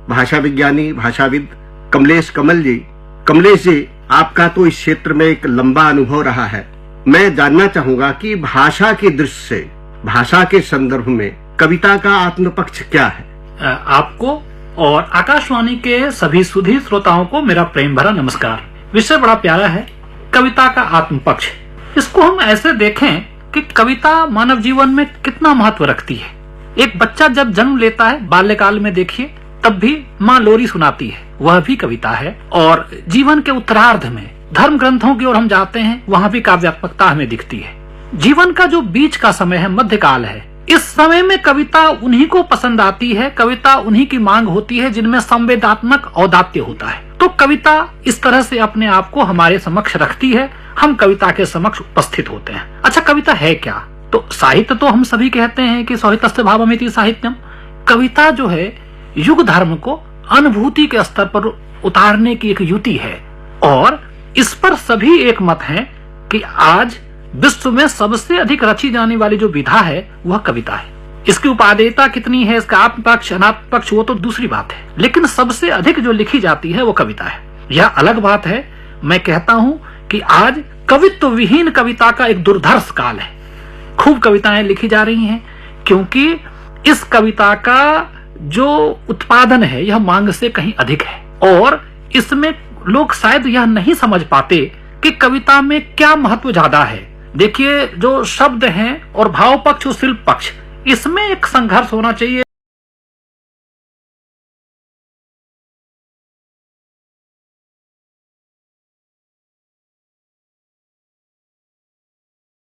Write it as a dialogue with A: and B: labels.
A: भाषा विज्ञानी भाषाविद कमलेश जी, आपका तो इस क्षेत्र में एक लंबा अनुभव रहा है। मैं जानना चाहूंगा कि भाषा की दृष्टि से, भाषा के संदर्भ में कविता का आत्मपक्ष क्या है?
B: आपको और आकाशवाणी के सभी सुधी श्रोताओं को मेरा प्रेम भरा नमस्कार। विषय बड़ा प्यारा है, कविता का आत्मपक्ष। इसको हम ऐसे देखें कि कविता मानव जीवन में कितना महत्व रखती है। एक बच्चा जब जन्म लेता है, बाल्यकाल में देखिए, तब भी माँ लोरी सुनाती है, वह भी कविता है। और जीवन के उत्तरार्ध में धर्म ग्रंथों की ओर हम जाते हैं, वहाँ भी काव्यात्मकता हमें दिखती है। जीवन का जो बीच का समय है, मध्यकाल है, इस समय में कविता उन्हीं को पसंद आती है, कविता उन्हीं की मांग होती है जिनमें संवेदनात्मक औदात्य होता है। तो कविता इस तरह से अपने आप को हमारे समक्ष रखती है, हम कविता के समक्ष उपस्थित होते हैं। अच्छा, कविता है क्या? तो साहित्य तो हम सभी कहते हैं कि साहित्यस्य भावमिति साहित्यम। कविता जो है युग धर्म को अनुभूति के स्तर पर उतारने की एक युति है, और इस पर सभी एक मत है कि आज विश्व में सबसे अधिक रची जाने वाली जो विधा है वह कविता है। इसकी उपादेयता कितनी है, इसका आत्मपक्ष अनात्मपक्ष, वो तो दूसरी बात है, लेकिन सबसे अधिक जो लिखी जाती है वो कविता है। यह अलग बात है। मैं कहता हूं कि आज कवित्व विहीन कविता का एक दुर्धर्ष काल है। खूब कविताएं लिखी जा रही हैं, क्योंकि इस कविता का जो उत्पादन है यह मांग से कहीं अधिक है, और इसमें लोग शायद यह नहीं समझ पाते कि कविता में क्या महत्व ज्यादा है। देखिए, जो शब्द हैं और भाव पक्ष और शिल्प पक्ष, इसमें एक संघर्ष होना चाहिए।